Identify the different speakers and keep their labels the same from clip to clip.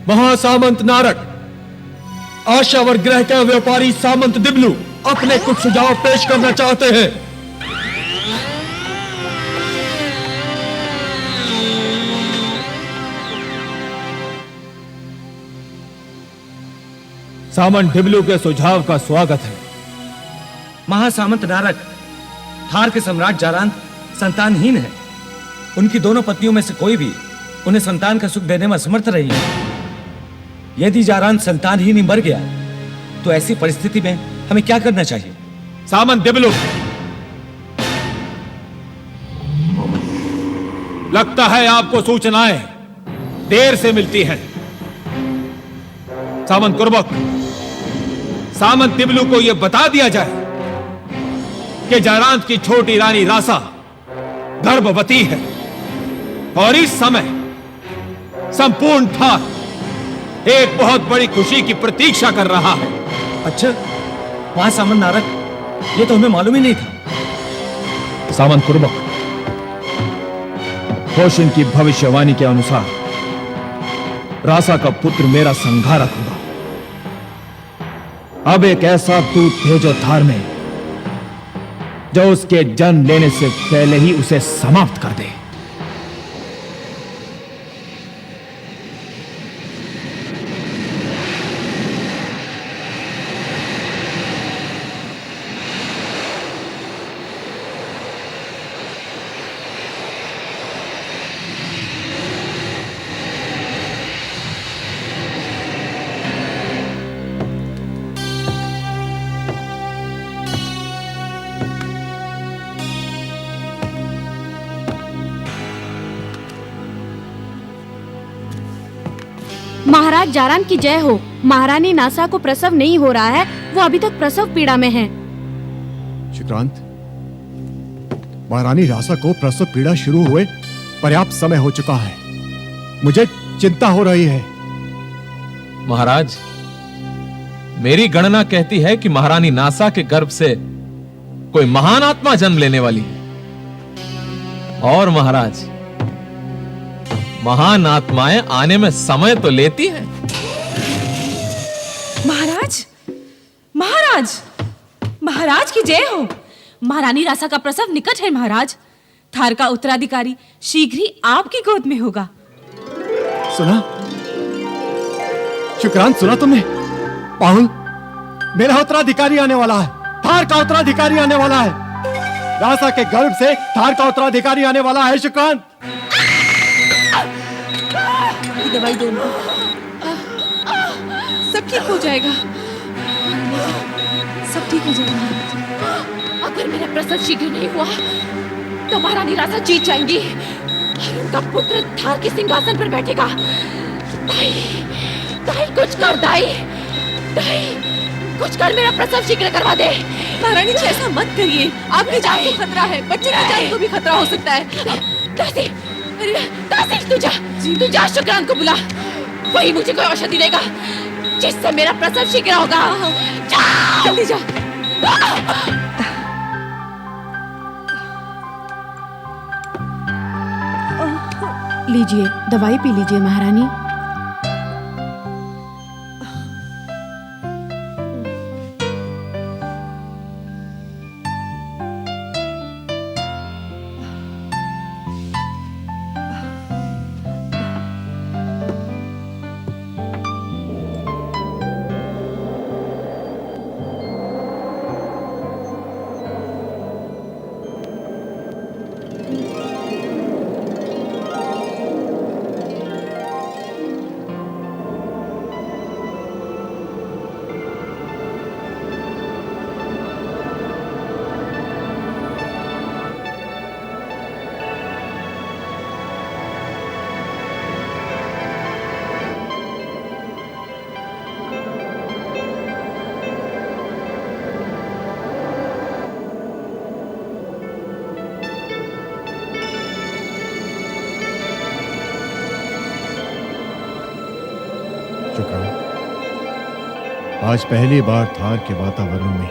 Speaker 1: महासामंत नारक, आशावर ग्रह का व्यापारी सामंत दिबलू अपने कुछ सुझाव पेश करना चाहते हैं। सामंत दिबलू के सुझाव का स्वागत है।
Speaker 2: महासामंत नारक, थार के सम्राट जारांत संतानहीन है। उनकी दोनों पत्नियों में से कोई भी उन्हें संतान का सुख देने में असमर्थ रही है। यदि जारांत संतानहीन ही मर गया तो ऐसी परिस्थिति में हमें क्या करना चाहिए?
Speaker 1: सामंत दिबलू, लगता है आपको सूचनाएं देर से मिलती हैं। सामंत कुर्बक, सामंत दिबलू को यह बता दिया जाए कि जारांत की छोटी रानी रासा गर्भवती है और इस समय संपूर्ण थार एक बहुत बड़ी खुशी की प्रतीक्षा कर रहा है।
Speaker 2: अच्छा, महासामंत नारक, ये तो हमें मालूम ही नहीं था।
Speaker 1: सामंत कुर्बक, होशिन की भविष्यवाणी के अनुसार रासा का पुत्र मेरा संघारक होगा। अब एक ऐसा दूत भेजो थार में जो उसके जन्म लेने से पहले ही उसे समाप्त कर दे।
Speaker 3: महाराज जारांत की जय हो। महारानी नासा को प्रसव नहीं हो रहा है, वो अभी तक प्रसव पीड़ा में है।
Speaker 4: शुक्रांत, महारानी रासा को प्रसव पीड़ा शुरू हुए पर्याप्त समय हो चुका है। मुझे चिंता हो रही है।
Speaker 5: महाराज, मेरी गणना कहती है कि महारानी नासा के गर्भ से कोई महान आत्मा जन्म लेने वाली है। और महाराज, महान आत्माएं आने में समय तो लेती हैं।
Speaker 6: महाराज, महाराज, महाराज की जय हो। महारानी रासा का प्रसव निकट है महाराज। थार का उत्तराधिकारी शीघ्र ही आपकी गोद में होगा।
Speaker 4: सुना शुक्रांत, सुना तुमने? पाहुल, मेरा उत्तराधिकारी आने वाला है। थार का उत्तराधिकारी आने वाला है। रासा के गर्भ से थार का उत्तराधिकारी आने वाला है। शुक्रांत,
Speaker 6: दवाई दो ना, सब ठीक हो जाएगा। सब ठीक हो जाएगा।
Speaker 7: अगर मेरा प्रसव शीघ्र नहीं हुआ तो महारानी रासा जीत जाएंगी और उनका पुत्र थार के सिंहासन पर बैठेगा। दाई, दाई कुछ कर, दाई, दाई कुछ कर, मेरा प्रसव शीघ्र करवा दे।
Speaker 6: महारानी जी, ऐसा मत करिए। आपकी जान को खतरा है, बच्चे की जान को भी खतरा हो सकता है।
Speaker 7: दासी, दासी तू जा शुक्रांत को बुला। वही मुझे कोई औषधि देगा जिससे मेरा प्रसव शीघ्र होगा। जा,
Speaker 6: जल्दी जा।
Speaker 3: लीजिए, दवाई पी लीजिए महारानी।
Speaker 4: आज पहली बार थार के वातावरण में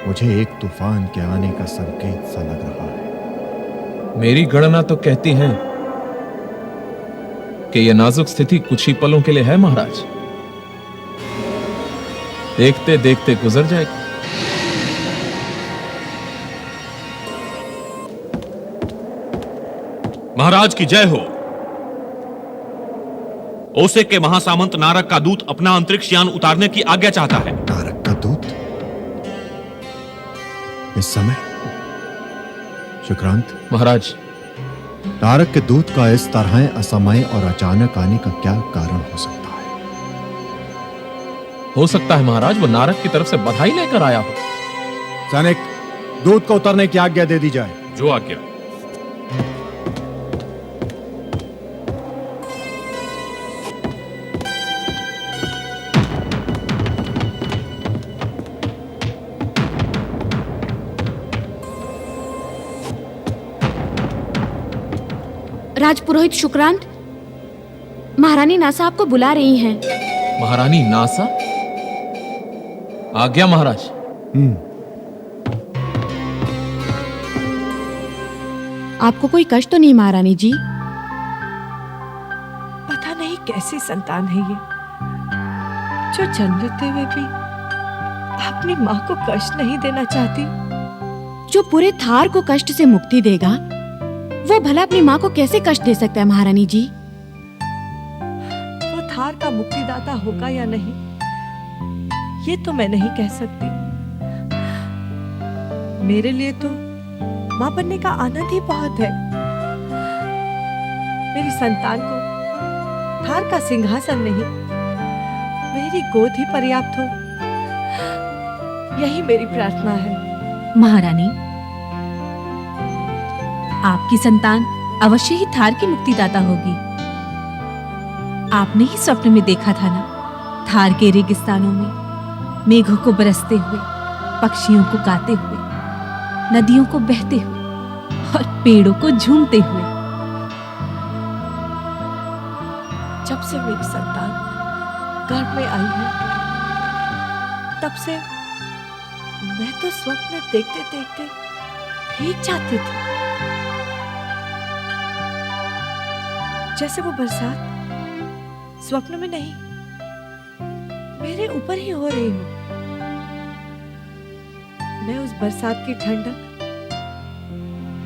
Speaker 4: मुझे एक तूफान के आने का संकेत सा लग रहा है।
Speaker 5: मेरी गणना तो कहती है कि यह नाजुक स्थिति कुछ ही पलों के लिए है महाराज, देखते देखते गुजर जाएगी।
Speaker 8: महाराज की जय हो। ओसे के महासामंत नारक का दूत अपना अंतरिक्ष यान उतारने की आज्ञा चाहता है।
Speaker 4: नारक का दूत इस समय? शुक्रांत,
Speaker 5: महाराज,
Speaker 4: नारक के दूत का इस तरह असमय और अचानक आने का क्या कारण हो सकता है?
Speaker 5: हो सकता है महाराज वो नारक की तरफ से बधाई लेकर आया हो।
Speaker 4: सैनिक, दूत को उतरने की आज्ञा दे दी जाए।
Speaker 8: जो आज्ञा।
Speaker 3: राजपुरोहित शुक्रांत, महारानी नासा आपको बुला रही हैं।
Speaker 5: महारानी नासा? आज्ञा महाराज।
Speaker 3: आपको कोई कष्ट तो नहीं महारानी जी?
Speaker 9: पता नहीं कैसी संतान है ये, जो जन्म लेते हुए भी अपनी माँ को कष्ट नहीं देना चाहती।
Speaker 3: जो पूरे थार को कष्ट से मुक्ति देगा, वो भला अपनी माँ को कैसे कष्ट दे सकता है महारानी जी?
Speaker 9: वो थार का मुक्तिदाता होगा या नहीं, ये तो मैं नहीं कह सकती। मेरे लिए तो माँ बनने का आनंद ही बहुत है। मेरी संतान को थार का सिंहासन नहीं, मेरी गोद ही पर्याप्त हो, यही मेरी प्रार्थना है।
Speaker 6: महारानी, आपकी संतान अवश्य ही थार की मुक्तिदाता होगी। आपने ही स्वप्न में देखा था ना, थार के रेगिस्तानों में मेघों को बरसते हुए, पक्षियों को गाते हुए, नदियों को बहते हुए और पेड़ों को झूमते हुए।
Speaker 9: जब से मेरी संतान गर्भ में आई है, तब से मैं तो स्वप्न देखते देखते भीग जाती थी, जैसे वो बरसात स्वप्न में नहीं, मेरे ऊपर ही हो रही हो। मैं उस बरसात की ठंडक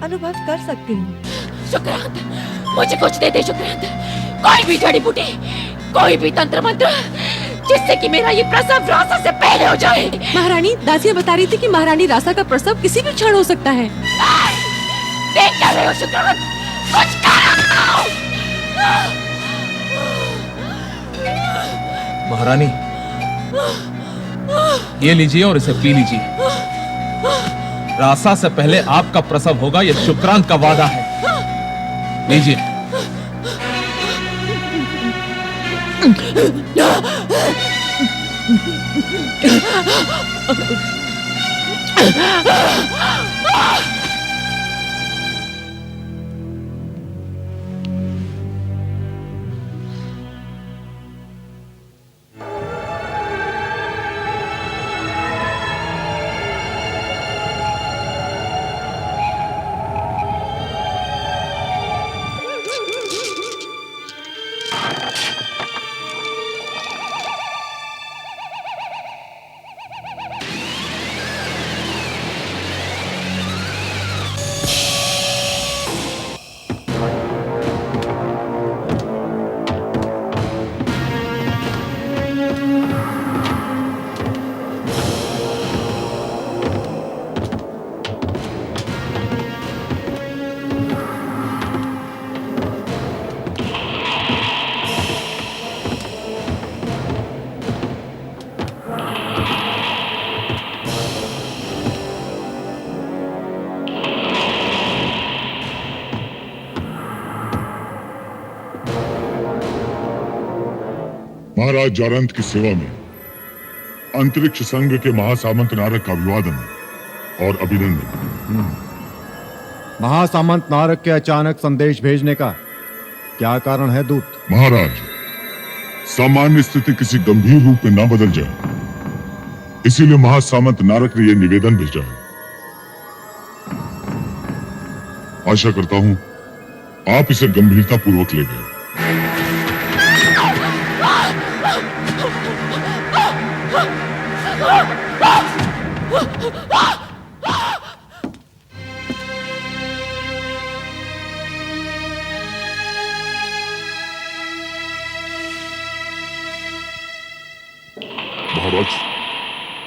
Speaker 9: अनुभव कर सकती हूँ।
Speaker 7: शुक्रांत, मुझे कुछ दे दे शुक्रांत। कोई भी जड़ी बूटी, कोई भी तंत्र मंत्र, जिससे कि मेरा ये प्रसव रासा से पहले हो जाए।
Speaker 6: महारानी, दासियां बता रही थी कि महारानी रासा का प्रसव किसी भी क्षण हो सकता है।
Speaker 7: देख क्या रहे हो शुक्रांत, कुछ करो।
Speaker 5: महारानी, ये लीजिए और इसे पी लीजिए। रासा से पहले आपका प्रसव होगा, यह शुक्रांत का वादा है। लीजिए।
Speaker 10: महाराज जारंत की सेवा में अंतरिक्ष संघ के महासामंत नारक का अभिवादन और अभिनंदन।
Speaker 4: महासामंत नारक के अचानक संदेश भेजने का क्या कारण है दूत?
Speaker 10: महाराज, सामान्य स्थिति किसी गंभीर रूप में न बदल जाए, इसीलिए महासामंत नारक ने यह निवेदन भेजा है। आशा करता हूं आप इसे गंभीरता पूर्वक ले गए। महाराज,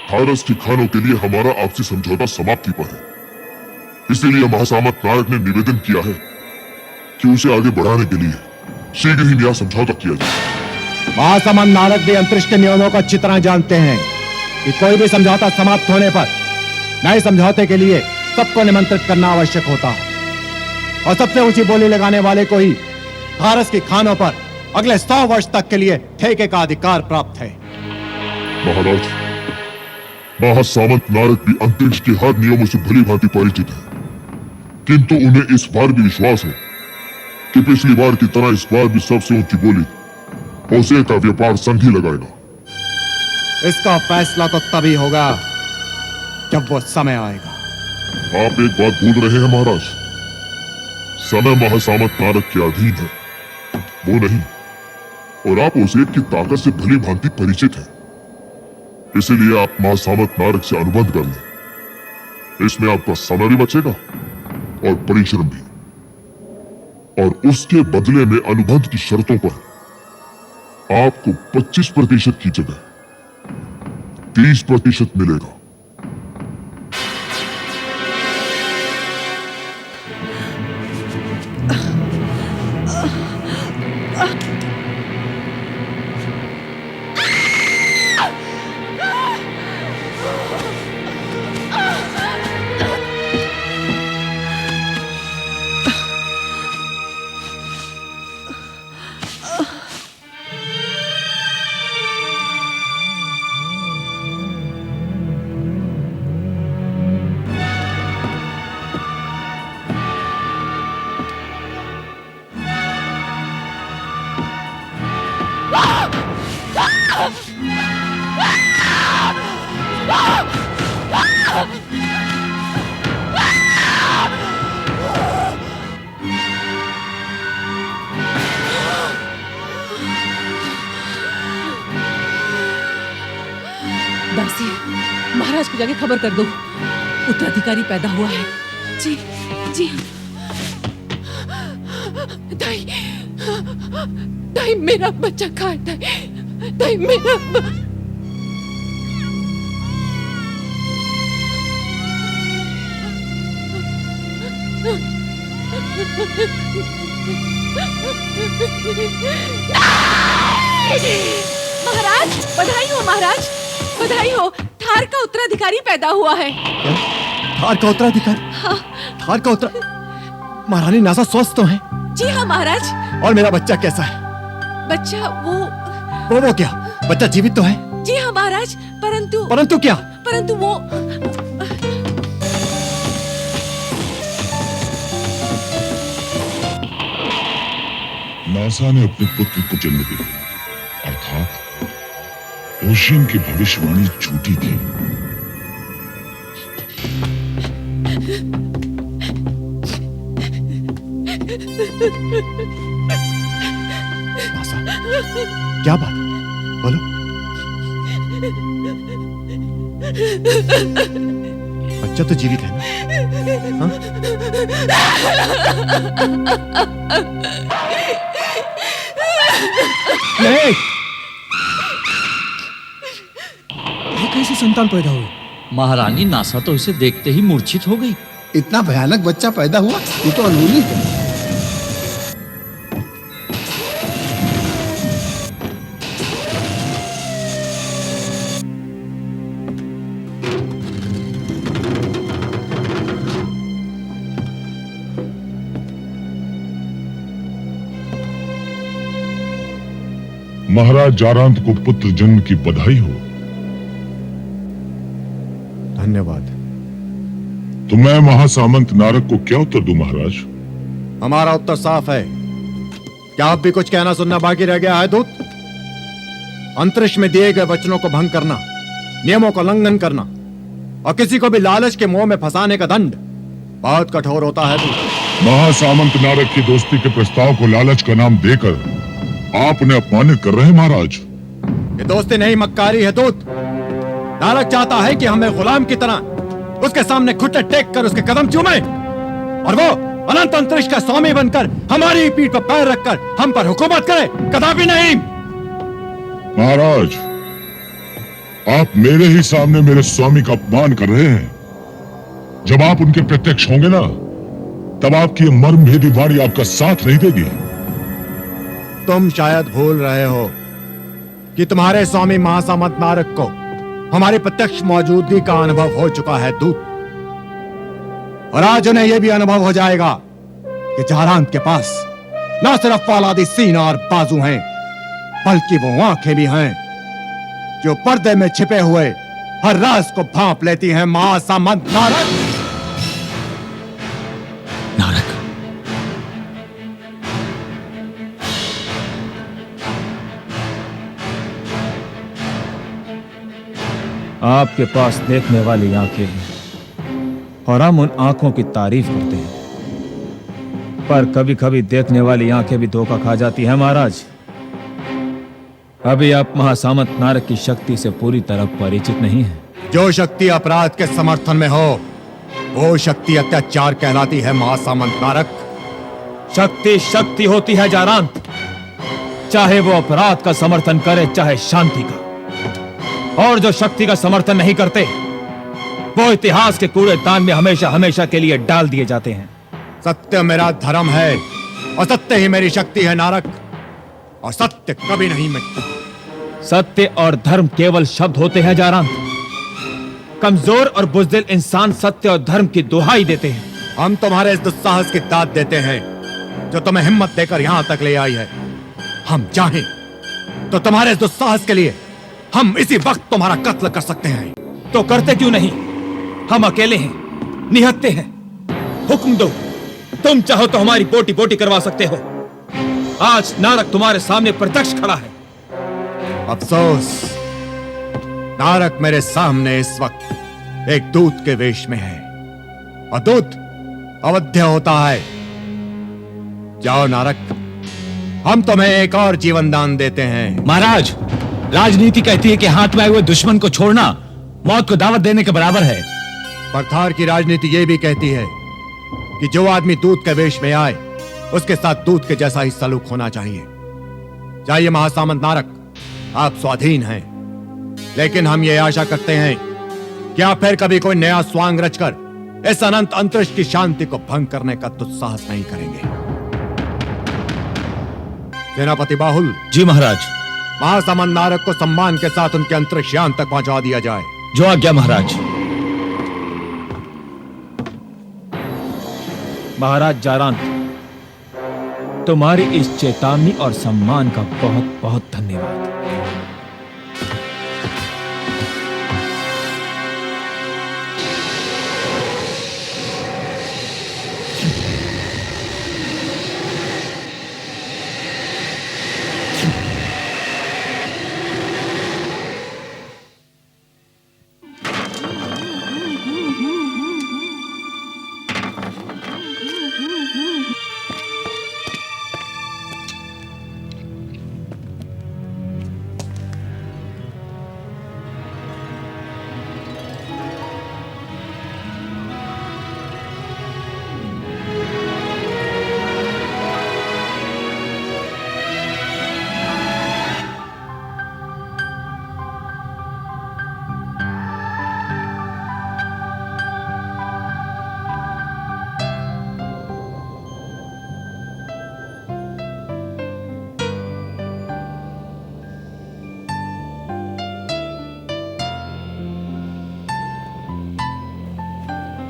Speaker 10: फारस के खानों के लिए हमारा आपसी समझौता समाप्ति पर है। इसीलिए महासामंत नारक ने निवेदन किया है कि उसे आगे बढ़ाने के लिए शीघ्र ही नया समझौता किया जाए।
Speaker 4: महासामंत नारक भी अंतरिक्ष के नियमों को अच्छी तरह जानते हैं कि कोई भी समझौता समाप्त होने पर नए समझौते के लिए सबको निमंत्रित करना आवश्यक होता है, और सबसे ऊंची बोली लगाने वाले को ही फारस की खानों पर अगले 100 वर्ष तक के लिए ठेके का अधिकार प्राप्त है।
Speaker 10: महाराज, महासामंत नारक भी अंतरिक्ष के हर नियमों से भली भांति परिचित है, किंतु उन्हें इस बार भी विश्वास है कि पिछली बार की तरह इस बार भी सबसे ऊंची बोली होशे का व्यापार संघ ही लगाएगा।
Speaker 4: इसका फैसला तो तभी होगा जब वो समय आएगा।
Speaker 10: आप एक बात भूल रहे हैं महाराज, समय महासामंत नारक के अधीन है, वो नहीं, और आप होशे की ताकत से भली भांति परिचित हैं। इसीलिए आप महासामंत नारक से अनुबंध कर लें। इसमें आपका समय भी बचेगा और परिश्रम भी, और उसके बदले में अनुबंध की शर्तों पर आपको 25% की जगह 30% मिलेगा।
Speaker 7: दासी, महाराज को जाके खबर कर दो, उत्तराधिकारी पैदा हुआ है। जी जी। दाई, दाई मेरा बच्चा कहाँ है? दाई, दाई मेरा
Speaker 6: महाराज, बधाई हो महाराज, बधाई हो। थार का उत्तराधिकारी पैदा हुआ है।
Speaker 4: क्या? थार का उत्तराधिकारी?
Speaker 6: हाँ।
Speaker 4: थार का महारानी नासा स्वस्थ तो है?
Speaker 6: जी हाँ महाराज।
Speaker 4: और मेरा बच्चा कैसा है?
Speaker 6: बच्चा
Speaker 4: वो क्या? बच्चा जीवित तो है?
Speaker 6: जी हाँ महाराज,
Speaker 4: परंतु क्या?
Speaker 6: परंतु वो
Speaker 10: नासा ने अपने पुत्र को जन्म दिया, अर्थात ओशियन की भविष्यवाणी झूठी थी।
Speaker 4: नासा, क्या बात? बोलो। बच्चा तो जीवित है ना? हाँ? नहीं,
Speaker 2: ये कैसे संतान पैदा हुई?
Speaker 11: महारानी नासा तो इसे देखते ही मूर्छित हो गई।
Speaker 12: इतना भयानक बच्चा पैदा हुआ, ये तो अनहोनी है।
Speaker 10: महाराज जारांत को पुत्र जन्म की बधाई हो।
Speaker 4: धन्यवाद।
Speaker 10: तो मैं महासामंत नारक को क्या उत्तर दूं महाराज?
Speaker 4: हमारा उत्तर साफ है। क्या आप भी कुछ कहना सुनना बाकी रह गया है दूत? अंतरिक्ष में दिए गए वचनों को भंग करना, नियमों का उल्लंघन करना और किसी को भी लालच के मोह में फंसाने का दंड बहुत कठोर होता है दूत।
Speaker 10: महासामंत नारक की दोस्ती के प्रस्ताव को लालच का नाम देकर आप उन्हें अपमानित कर रहे हैं महाराज।
Speaker 4: ये दोस्ती नहीं, मक्कारी है दूत। नारक चाहता है कि हमें गुलाम की तरह उसके सामने घुटने टेक कर उसके कदम चूमे और वो अनंत अंतरिक्ष का स्वामी बनकर हमारी पीठ पर पैर रखकर हम पर हुकूमत करे। कदापि नहीं।
Speaker 10: महाराज, आप मेरे ही सामने मेरे स्वामी का अपमान कर रहे हैं। जब आप उनके प्रत्यक्ष होंगे ना, तब आपकी ये मर्मभेदी वाणी आपका साथ नहीं देगी।
Speaker 4: तुम शायद भूल रहे हो कि तुम्हारे स्वामी महासामंत नारक को हमारी प्रत्यक्ष मौजूदगी का अनुभव हो चुका है दूत, और आज उन्हें यह भी अनुभव हो जाएगा कि जारांत के पास न सिर्फ फौलादी सीना और बाजू हैं, बल्कि वो आंखें भी हैं जो पर्दे में छिपे हुए हर राज को भांप लेती हैं। महासामंत नारक।
Speaker 11: नारक,
Speaker 1: आपके पास देखने वाली आंखें हैं और हम उन आंखों की तारीफ करते हैं, पर कभी कभी देखने वाली आंखें भी धोखा खा जाती हैं। महाराज, अभी आप महासामंत नारक की शक्ति से पूरी तरह परिचित नहीं हैं।
Speaker 4: जो शक्ति अपराध के समर्थन में हो, वो शक्ति अत्याचार कहलाती है। महासामंत नारक,
Speaker 1: शक्ति शक्ति होती है जारांत, चाहे वो अपराध का समर्थन करे चाहे शांति का। और जो शक्ति का समर्थन नहीं करते, वो इतिहास के कूड़ेदान में हमेशा हमेशा के लिए डाल दिए जाते हैं।
Speaker 4: सत्य मेरा धर्म है और सत्य ही मेरी शक्ति है नारक, और सत्य कभी नहीं मिटता।
Speaker 1: सत्य और धर्म केवल शब्द होते हैं जारांत। कमजोर और बुज़दिल इंसान सत्य और धर्म की दुहाई देते हैं।
Speaker 4: हम तुम्हारे इस दुस्साहस की दाद देते हैं जो तुम्हें हिम्मत देकर यहां तक ले आई है। हम चाहें तो तुम्हारे इस दुस्साहस के लिए हम इसी वक्त तुम्हारा कत्ल कर सकते हैं।
Speaker 1: तो करते क्यों नहीं? हम अकेले हैं, निहत्ते हैं। हुक्म दो, तुम चाहो तो हमारी बोटी बोटी करवा सकते हो। आज नारक तुम्हारे सामने प्रत्यक्ष खड़ा है।
Speaker 4: अफसोस, नारक मेरे सामने इस वक्त एक दूत के वेश में है, और दूत अवध्य होता है। जाओ नारक, हम तुम्हें एक और जीवन दान देते हैं।
Speaker 2: महाराज, राजनीति कहती है कि हाथ में आए हुए दुश्मन को छोड़ना मौत को दावत देने के बराबर है।
Speaker 4: पर थार की राजनीति यह भी कहती है कि जो आदमी दूत के वेश में आए, उसके साथ दूत के जैसा ही सलूक होना चाहिए। चाहिए महासामंत नारक, आप स्वाधीन हैं, लेकिन हम ये आशा करते हैं कि आप फिर कभी कोई नया स्वांग रचकर इस अनंत अंतरिक्ष की शांति को भंग करने का दुस्साहस नहीं करेंगे। सेनापति बाहुल।
Speaker 11: जी महाराज।
Speaker 4: महासामंत नारक को सम्मान के साथ उनके अंतरिक्ष यान तक पहुंचा दिया जाए।
Speaker 11: जो आज्ञा महाराज।
Speaker 1: महाराज जारांत, तुम्हारी इस चेतावनी और सम्मान का बहुत बहुत धन्यवाद।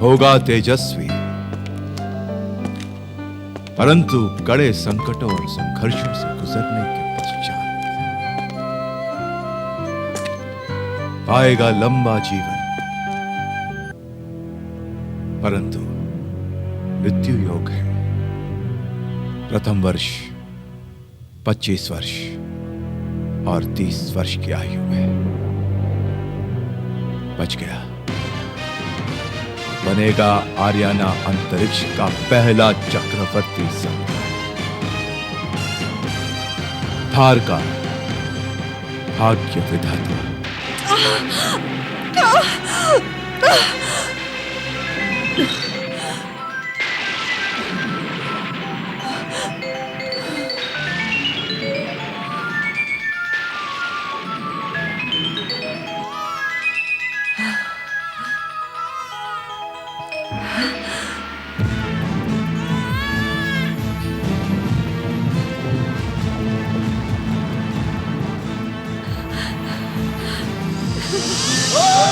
Speaker 13: होगा तेजस्वी, परंतु कड़े संकटों और संघर्षों से गुजरने के पश्चात पाएगा लंबा जीवन, परंतु मृत्यु योग है। प्रथम वर्ष 25 वर्ष और 30 वर्ष की आयु में बच गया। बनेगा आर्याना अंतरिक्ष का पहला चक्रवर्ती सम्राट। थार का भाग्य विधाता।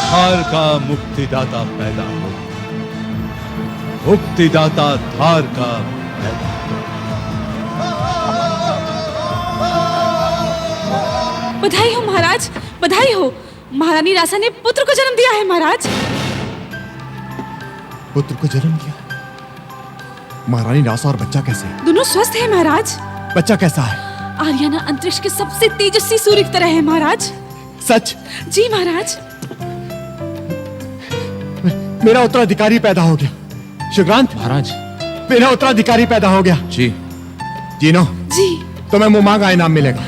Speaker 13: थार का मुक्तिदाता पैदा हो, मुक्तिदाता थार का पैदा हो।
Speaker 6: बधाई हो महाराज, बधाई हो। महारानी रासा ने पुत्र को जन्म दिया है महाराज।
Speaker 4: पुत्र को जन्म दिया? महारानी रासा और बच्चा कैसे?
Speaker 6: दोनों स्वस्थ हैं महाराज।
Speaker 4: बच्चा कैसा है?
Speaker 6: आर्याना अंतरिक्ष के सबसे तेजस्वी सूर्य की तरह है महाराज।
Speaker 4: सच?
Speaker 6: जी महाराज।
Speaker 4: मेरा उत्तराधिकारी पैदा हो गया। शिवकांत
Speaker 5: महाराज,
Speaker 4: मेरा उत्तराधिकारी पैदा हो गया।
Speaker 5: जी।
Speaker 4: जीनो
Speaker 6: जी,
Speaker 4: तुम्हें मुंह मांगा इनाम मिलेगा।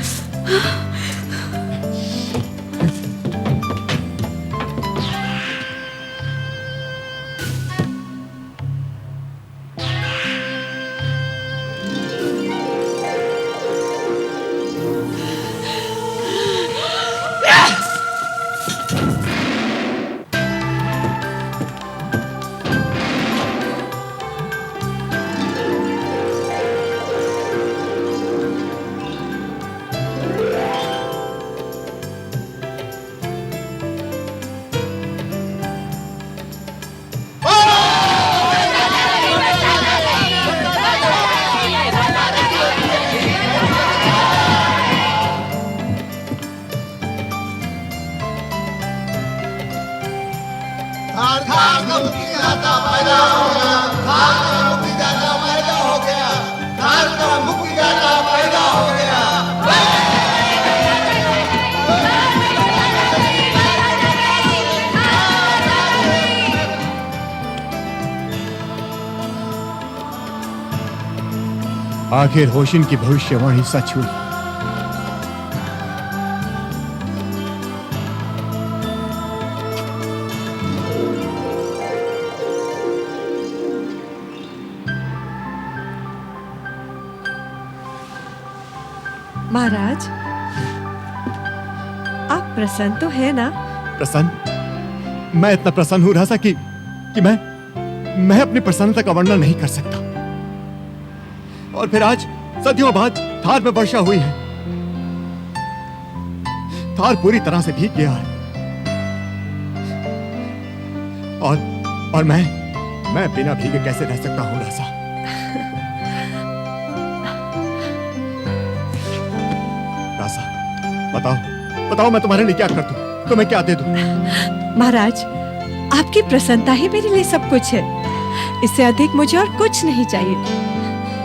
Speaker 4: आखिर होशिन की भविष्यवाणी सच हुई।
Speaker 9: महाराज, आप प्रसन्न तो है ना?
Speaker 4: प्रसन्न? मैं इतना प्रसन्न हूं रासा कि मैं अपनी प्रसन्नता का वर्णन नहीं कर सकता। और फिर आज सदियों बाद थार में वर्षा हुई है। थार पूरी तरह से भीग गया है। और मैं बिना भीगे कैसे रह सकता हूं रासा? रासा, बताओ मैं तुम्हारे लिए क्या कर दूं? तुम्हें क्या दे दूं?
Speaker 9: महाराज, आपकी प्रसन्नता ही मेरे लिए सब कुछ है। इससे अधिक मुझे और कुछ नहीं चाहिए।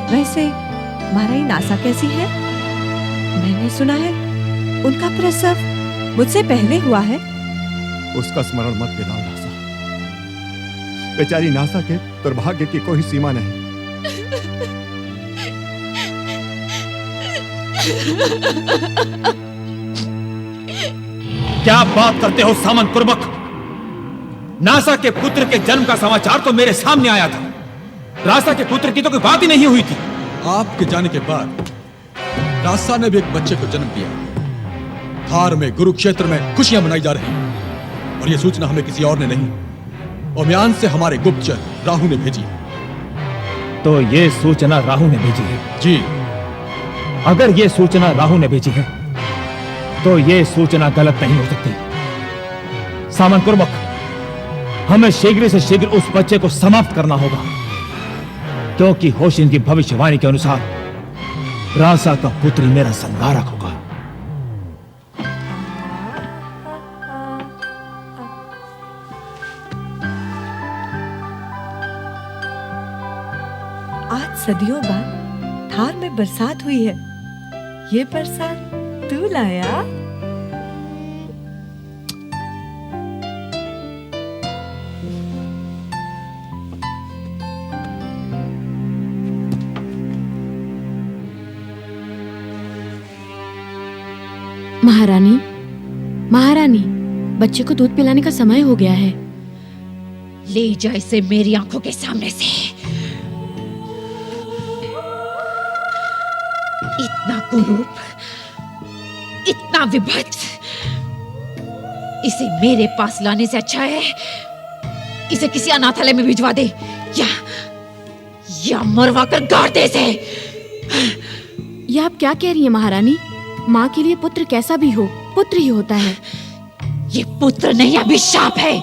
Speaker 9: वैसे महारानी नासा कैसी है? मैंने सुना है उनका प्रसव मुझसे पहले हुआ है।
Speaker 4: उसका स्मरण मत दिलाओ नासा। बेचारी नासा के दुर्भाग्य की कोई सीमा नहीं।
Speaker 1: क्या बात करते हो सामंत कुर्बक? नासा के पुत्र के जन्म का समाचार तो मेरे सामने आया था। रासा के पुत्र की तो कोई बात ही नहीं हुई थी।
Speaker 11: आपके जाने के बाद रासा ने भी एक बच्चे को जन्म दिया। थार में कुरुक्षेत्र में खुशियां मनाई जा रही हैं। और यह सूचना हमें किसी और ने नहीं, ओम्यान से हमारे गुप्तचर राहु ने भेजी है।
Speaker 1: तो ये सूचना राहु ने भेजी है?
Speaker 11: जी।
Speaker 1: अगर ये सूचना राहु ने भेजी है तो ये सूचना गलत नहीं हो सकती। सामंत कुर्बक, हमें शीघ्र से शीघ्र उस बच्चे को समाप्त करना होगा, क्योंकि होशिन की भविष्यवाणी के अनुसार रासा का पुत्र ही मेरा संहारक होगा।
Speaker 9: आज सदियों बाद थार में बरसात हुई है। ये बरसात तू लाया?
Speaker 3: महारानी, महारानी, बच्चे को दूध पिलाने का समय हो गया है।
Speaker 7: ले जा इसे मेरी आंखों के सामने से। इतना कुरूप, इतना विभत्स, इसे मेरे पास लाने से अच्छा है इसे किसी अनाथालय में भिजवा दे या मरवा कर गाड़ दे इसे।
Speaker 3: ये आप क्या कह रही हैं महारानी? माँ के लिए पुत्र कैसा भी हो, पुत्र ही होता है।
Speaker 7: ये पुत्र नहीं, अभिशाप है।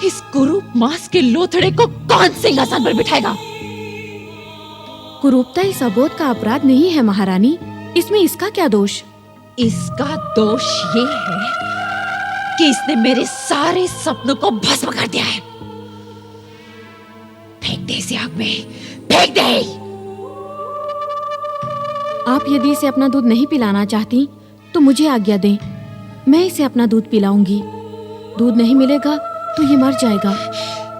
Speaker 7: इस कुरूप मांस के लोथड़े को कौन सिंहासन पर बिठाएगा?
Speaker 3: कुरूपता इस अबोध का अपराध नहीं है महारानी, इसमें इसका क्या दोष?
Speaker 7: इसका दोष ये है कि इसने मेरे सारे सपनों को भस्म कर दिया है। फेंक दे इसे आग में, फेंक दे।
Speaker 3: आप यदि इसे अपना दूध नहीं पिलाना चाहती तो मुझे आज्ञा दें, मैं इसे अपना दूध पिलाऊंगी। दूध नहीं मिलेगा तो ये मर जाएगा।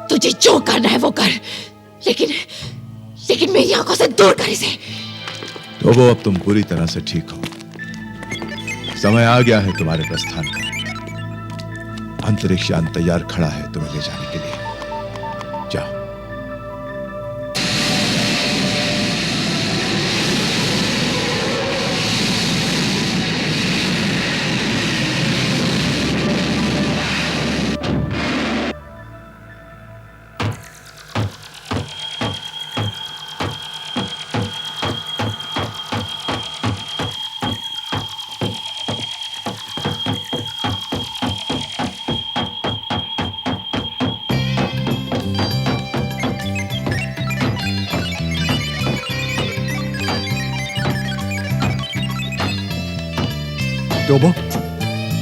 Speaker 7: तुझे जो करना है वो कर, लेकिन मेरी आंखों से दूर कर इसे।
Speaker 13: तो वो अब तुम पूरी तरह से ठीक हो। समय आ गया है तुम्हारे प्रस्थान का। अंतरिक्ष यान तैयार खड़ा है तुम्हें ले जाने के लिए। जाओ।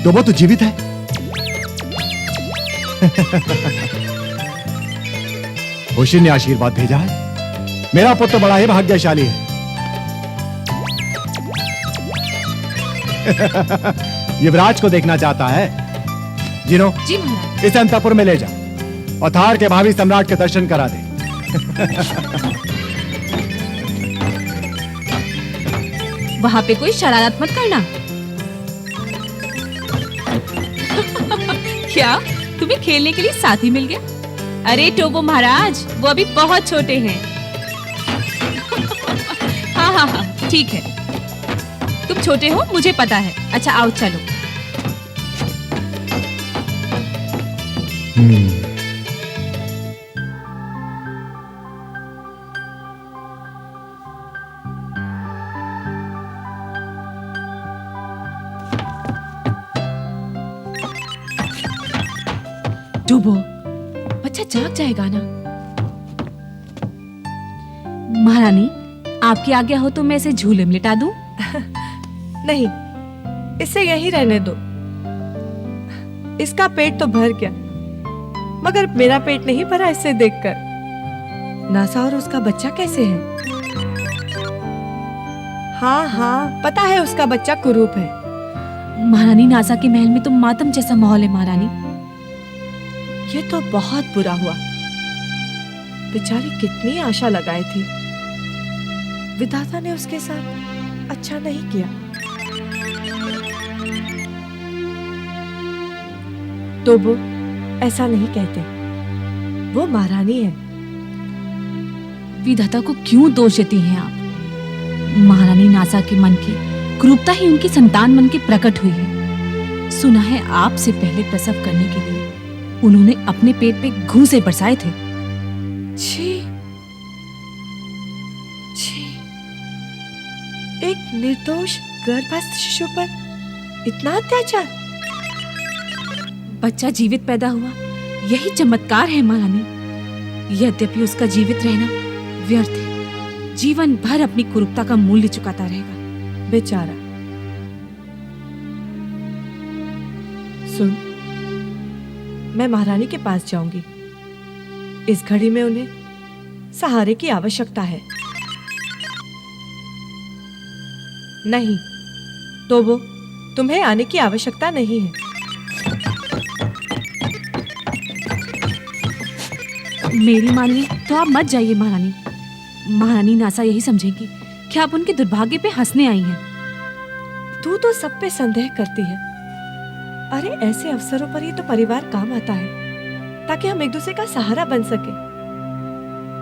Speaker 4: डोबो तो जीवित है। ऋषि ने आशीर्वाद भेजा है। मेरा पुत्र बड़ा ही भाग्यशाली है। युवराज को देखना चाहता है। जिनो,
Speaker 6: जी महाराज।
Speaker 4: इसे अंतपुर में ले जा और थार के भावी सम्राट के दर्शन करा दे।
Speaker 6: वहां पे कोई शरारत मत करना। क्या तुम्हें खेलने के लिए साथी मिल गया? अरे टोबो महाराज, वो अभी बहुत छोटे हैं। हाँ, ठीक है। तुम छोटे हो मुझे पता है। अच्छा आओ चलो।
Speaker 3: डूबो, बच्चा जाग जाएगा ना।
Speaker 6: महारानी, आपकी आज्ञा हो तो मैं इसे झूले में लिटा दूं?
Speaker 9: नहीं, इसे यहीं रहने दो। इसका पेट तो भर गया, मगर मेरा पेट नहीं भरा इसे देखकर। नासा और उसका बच्चा कैसे है? हाँ, पता है उसका बच्चा कुरूप है।
Speaker 6: महारानी, नासा के महल में तो मातम जैसा माहौल है महारानी।
Speaker 9: ये तो बहुत बुरा हुआ। बेचारी कितनी आशा लगाई थी। विधाता ने उसके साथ अच्छा नहीं किया। तो वो ऐसा नहीं कहते, वो महारानी है।
Speaker 6: विधाता को क्यों दोष देती हैं आप? महारानी नासा के मन की क्रूरता ही उनकी संतान मन के प्रकट हुई है। सुना है आपसे पहले प्रसव करने के लिए उन्होंने अपने पेट पे घूंसे बरसाए थे।
Speaker 9: छी, एक निर्दोष गर्भस्थ शिशु पर इतना अत्याचार।
Speaker 6: बच्चा जीवित पैदा हुआ, यही चमत्कार है महारानी। यद्यपि उसका जीवित रहना व्यर्थ है, जीवन भर अपनी कुरूपता का मूल्य चुकाता रहेगा।
Speaker 9: बेचारा। सुन, मैं महारानी के पास जाऊंगी। इस घड़ी में उन्हें सहारे की आवश्यकता है। नहीं, तो वो तुम्हें आने की आवश्यकता नहीं है।
Speaker 6: मेरी मानिए तो आप मत जाइए महारानी। महारानी नासा यही समझेगी कि आप उनके दुर्भाग्य पे हंसने आई हैं।
Speaker 9: तू तो सब पे संदेह करती है। अरे ऐसे अवसरों पर ही तो परिवार काम आता है, ताकि हम एक दूसरे का सहारा बन सके।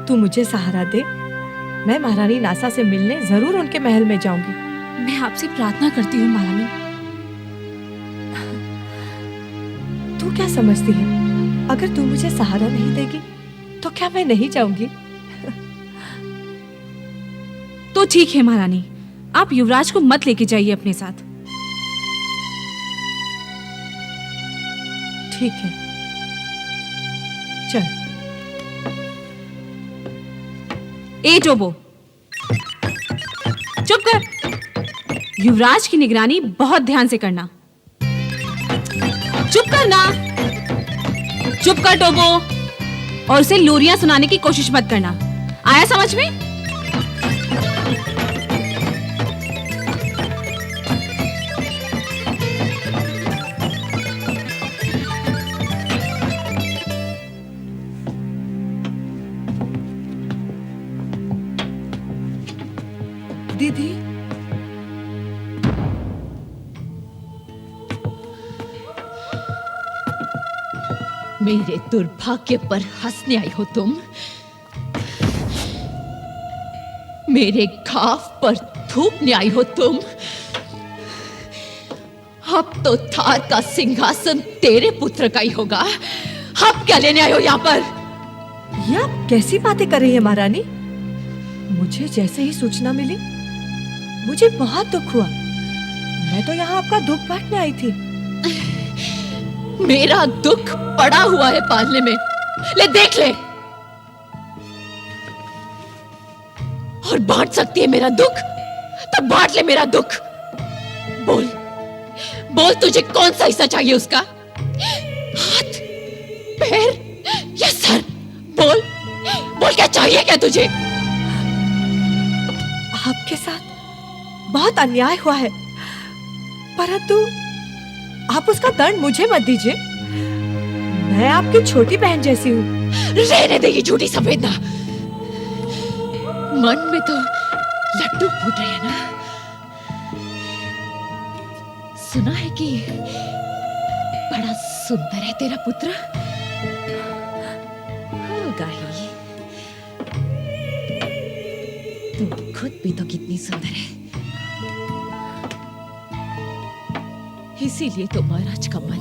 Speaker 9: तू मुझे सहारा दे, मैं महारानी नासा से मिलने जरूर उनके महल में जाऊंगी।
Speaker 3: मैं आपसे प्रार्थना करती हूँ महारानी।
Speaker 9: तू क्या समझती है, अगर तू मुझे सहारा नहीं देगी तो क्या मैं नहीं जाऊंगी?
Speaker 6: तो ठीक है महारानी, आप युवराज को मत लेके जाइए अपने साथ।
Speaker 9: ठीक है, चल।
Speaker 6: ए टोबो, चुप कर। युवराज की निगरानी बहुत ध्यान से करना। चुप करना, चुप कर टोबो, और उसे लोरियां सुनाने की कोशिश मत करना। आया समझ में?
Speaker 9: दीदी,
Speaker 7: मेरे दुर्भाग्य पर हंसने आई हो तुम? मेरे घाव पर थूकने आई हो तुम? अब तो थार का सिंहासन तेरे पुत्र का ही होगा। अब क्या लेने आई हो यहाँ पर?
Speaker 9: ये आप कैसी बातें कर रही है महारानी? मुझे जैसे ही सूचना मिली, मुझे बहुत दुख हुआ। मैं तो यहाँ आपका दुख बांटने आई थी।
Speaker 7: मेरा दुख पड़ा हुआ है पालने में, ले देख ले। और बांट सकती है मेरा दुख, तब बांट ले मेरा दुख। बोल बोल, तुझे कौन सा हिस्सा चाहिए उसका? हाथ, पैर या सर? बोल बोल, क्या चाहिए क्या तुझे?
Speaker 9: आपके साथ बहुत अन्याय हुआ है, परंतु आप उसका दंड मुझे मत दीजिए। मैं आपकी छोटी बहन जैसी हूँ।
Speaker 7: रहने देगी झूठी संवेदना। मन में तो लड्डू फूट रहे हैं ना। सुना है कि बड़ा सुंदर है तेरा पुत्र। होगा ही, तू खुद भी तो कितनी सुंदर है। इसीलिए तो महाराज का मन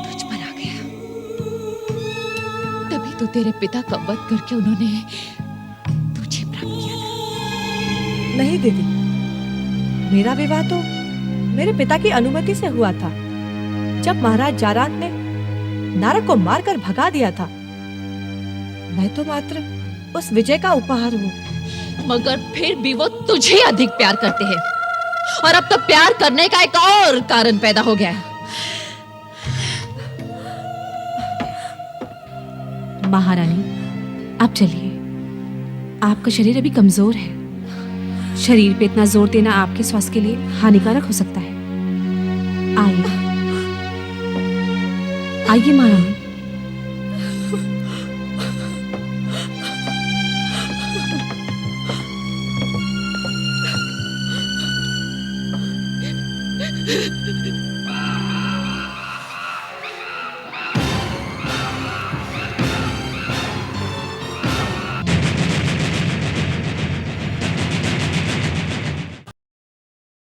Speaker 7: तुझ पर आ गया। तभी तो तेरे पिता का वध करके उन्होंने तुझे प्राप्त किया था।
Speaker 9: नहीं दीदी, मेरा विवाह तो मेरे पिता की अनुमति से हुआ था, जब महाराज जारांत ने नारक को मारकर भगा दिया था। मैं तो मात्र उस विजय का उपहार हूँ।
Speaker 7: मगर फिर भी वो तुझे अधिक प्यार करते हैं, और अब तो प्यार करने का एक और कारण पैदा हो गया है।
Speaker 6: महारानी, आप चलिए। आपका शरीर अभी कमजोर है। शरीर पे इतना जोर देना आपके स्वास्थ्य के लिए हानिकारक हो सकता है। आइए आइए महारानी।